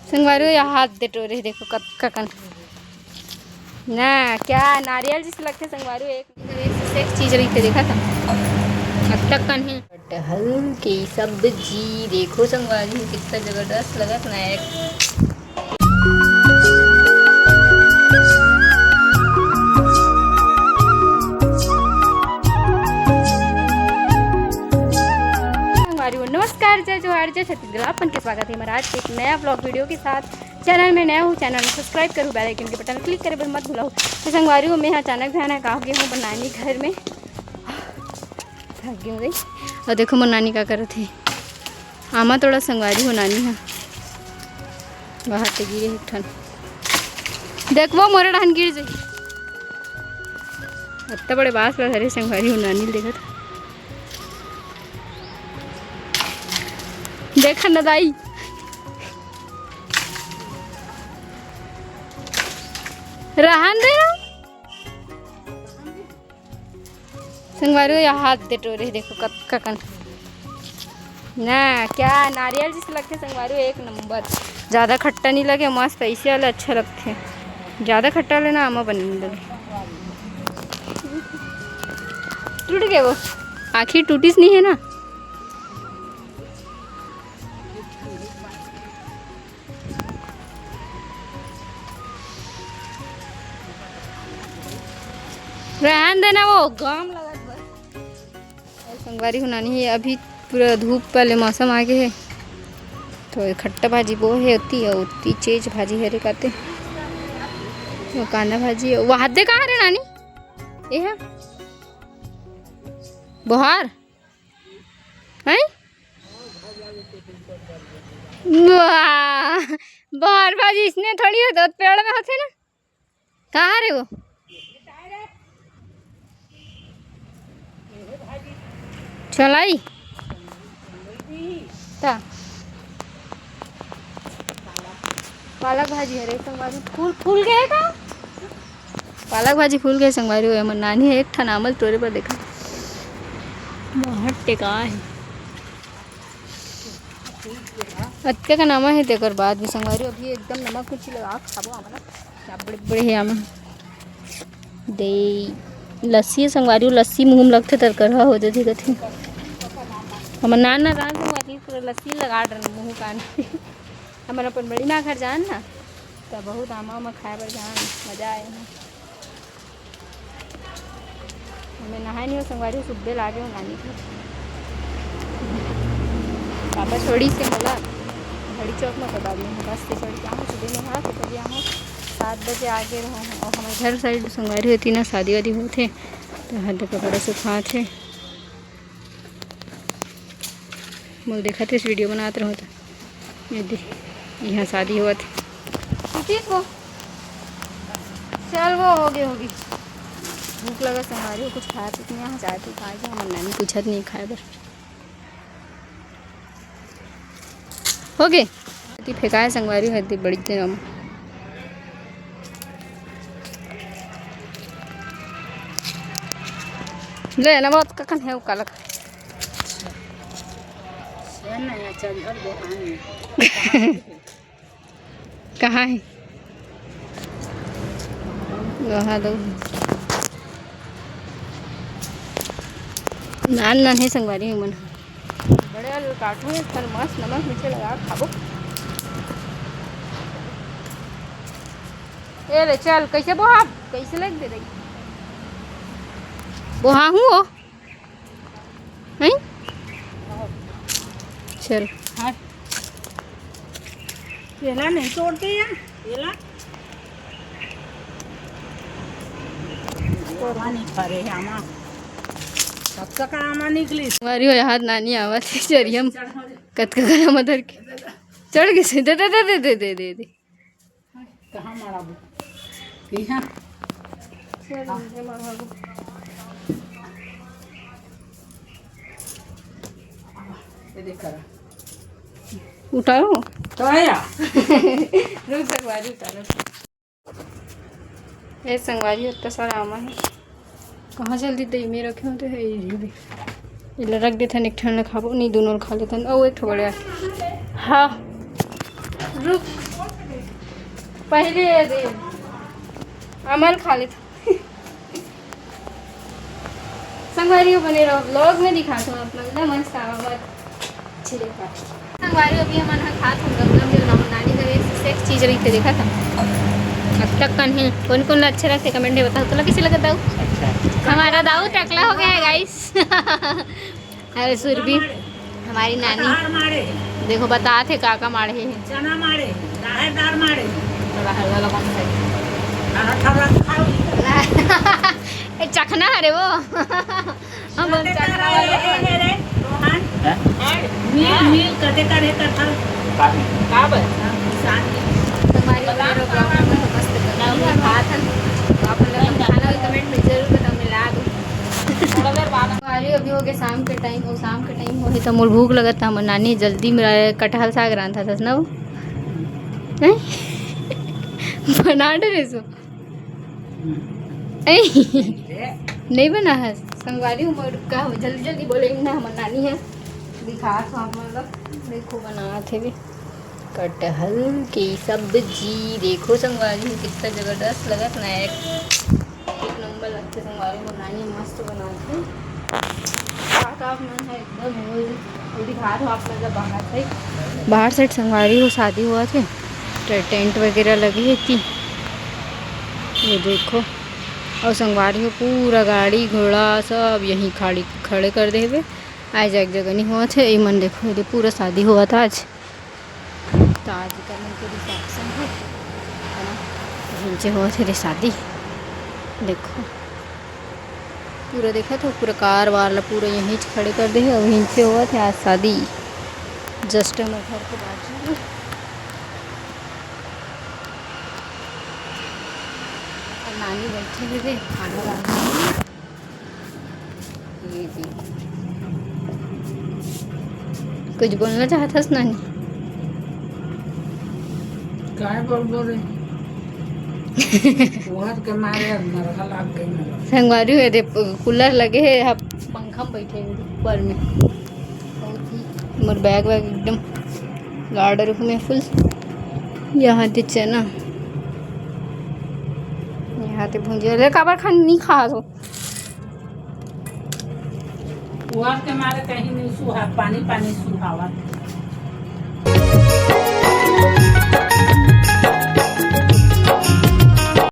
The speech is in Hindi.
संगवारी या हाथ दे टोरे देखो ककन ना क्या नारियल जिस लगते संगवारी एक चीज रही थे देखा था कन है कटहल की सब्जी देखो संगवारी कितना जबरदस्त लगा ना एक नमस्कार जय जोहार जय छत्तीसगढ़ अपन के स्वागत है महाराज एक नया ब्लॉग वीडियो के साथ। चैनल में नया हूँ, चैनल में सब्सक्राइब करूँ, बेल आइकन के बटन क्लिक करे बस मत भूलाओ। तो संगवारी में अचानक भयान है कहा हूँ नानी घर में थक गई और देखो मोर नानी का करे थे आमा थोड़ा संगवारी हो नानी है बाहर से गिरे एक ठन देखो मोरे डहन गिर जाए इतना बड़े बास लगा रहे संगवारी हो नानी देखा था देखा न दाई रहन दे संगवारी या हाथ दे टोरे देखो ककन ना क्या नारियल जिस लगते संगवारी एक नंबर ज़्यादा खट्टा नहीं लगे मस्त ऐसे वाले अच्छा लगते ज़्यादा खट्टा लेना आमा बनने लगे टूट गए वो आखिर टूटीस नहीं है ना रहन देना वो गाम लगा संगवारी हुनानी है अभी पूरा धूप वाले मौसम आ गए है तो खट्टा भाजी वो है उतनी चीज भाजी है रे कहते वो कांदा भाजी है वो हाथ दे कहाँ रे नानी ये है बुहार है बुहार भाजी इसने थोड़ी हो तो पेड़ में होते ना कहाँ रे वो चलाई पालक भाजी है संगवारी फूल गए का पालक भाजी फूल गए संगवारी हुए मन नानी है एक ठन आमल तोरे पर देखा बहुत टेका है अत्या का नामा है तेकर बाद भी संगवारी अभी एकदम नमक मिर्ची लगा खाबो आमला क्या बड़े बड़े है आम दे लस्सी संगवारी लस्सी मुँह में लगते तरकरहा हो जाती कथी हमार नाना रान संगवारी पूरा लस्सी लगा मुँह कान हमारा अपन बड़ी माँ घर जान ना तो बहुत आमा उमा खाए पर जान मज़ा आए हैं हमें नहाए नहीं हो संगवारी सुबह लागे हो नानी घर पापा छोड़ी से बोला घड़ी चौक में बता दी बस से चढ़ के सुबह में हाँ तो कभी हम 7 बजे आगे रहो और हमारे घर साइड संगवारी होती ना शादी वादी होते तो हद कपड़े सुखा थे मैं देखा थे इस वीडियो बनाते रहो तो यहाँ शादी हुआ थी ठीक वो चल वो होगी भूख लगा संगवारी हो कुछ खाया पीते यहाँ चाय पी खाए थे हमारे नानी पूछत नहीं खाए बस हो गए फेंकाए संगवारी है बड़ी दिन ले ना बहुत ककन है काला कहाँ है वहाँ दो नान नान है संगवारी मन बड़े वाले काटू है पर मस्त नमक मिर्ची लगा खाबो ये ले चल कैसे बोहा कैसे लग दे रही बोहा हूँ वो नहीं चल हाँ केला नहीं तोड़ते हैं केला नहीं खा रहे आमा कब तक आमा निकली हमारी हो हाथ नानी आवा थी चरी हम कतका करा मदर के चढ़ गए से दे दे दे दे दे दे दे कहाँ मारा वो यहाँ उठाओ तो आया रुक संगवारी उतारो ये संगवारी इतना सारा आमा है कहाँ जल्दी दही में रखे होते है ये रख देते एक ठंड खाबो नहीं दोनों खा लेते और एक ठो बड़े हाँ रुक पहले दे अमल खा लेता संगवारी बने रहो व्लॉग में दिखाता हूँ अपना मस्त आवाज अच्छी देखा संगवारी अभी हमारा खात हम लोग नानी घर एक चीज़ रही थे देखा था अब तक कौन कौन अच्छे लगते कमेंट में बताओ तो किसी लगा दाऊ हमारा दाऊ टकला हो गया है गाइस अरे सुरभि हमारी नानी देखो बताते काका माड़े हैं चना माड़े दार माड़े राहर वाला कौन सा चखना अरे वो हम चखना वाले मील कटे करे कथा का बस हमारी मस्त बात है आप लोग खाना कमेंट में जरूर बताओ मिला दो अभी हो गया शाम के टाइम और शाम के टाइम हो तो मोर भूख लगा था नानी जल्दी मेरा कटहल साग रहा था ना वो बना डरे सो नहीं बना है संगवारी उमर का जल्दी जल्दी बोलेंगे ना हमारी नानी है दिखा तो आप मतलब देखो बना थे भी कटहल की सब्जी देखो संगवारी कितना ज़बरदस्त लगा ना एक नंबर लगते संगवारी बनानी मस्त बनाते आप मन है एकदम दिखा दो आप मतलब बाहर से संगवारी को शादी हुआ थे टेंट वगैरह लगी थी ये देखो और संगवारी को पूरा गाड़ी घोड़ा सब यहीं खड़े कर दे हुए आज एक जगह नहीं हुआ थे ये मन देखो ये पूरा शादी हुआ था आज तो आज का के रिसेप्शन है ना नीचे हुआ थे शादी देखो पूरा देखा था पूरा कार वाला पूरा यहीं खड़े कर दे और यहीं से हुआ था आज शादी जस्ट हमारे घर के बाजू में नानी बैठे हुए थे खाना बनाने ये भी कुछ बोलना चाहता था नानी काय बोल रहे वहां के मारे नरका लाग गई संगवारी हुए थे कूलर लगे है आप पंखा में बैठे हुए ऊपर में बहुत ही मोर बैग वैग एकदम गार्डर में फुल यहाँ थे चना यहाँ थे भुंजिया ले काबर खान नहीं खा दो वहां के मारे कहीं नहीं सुहा पानी सुहावा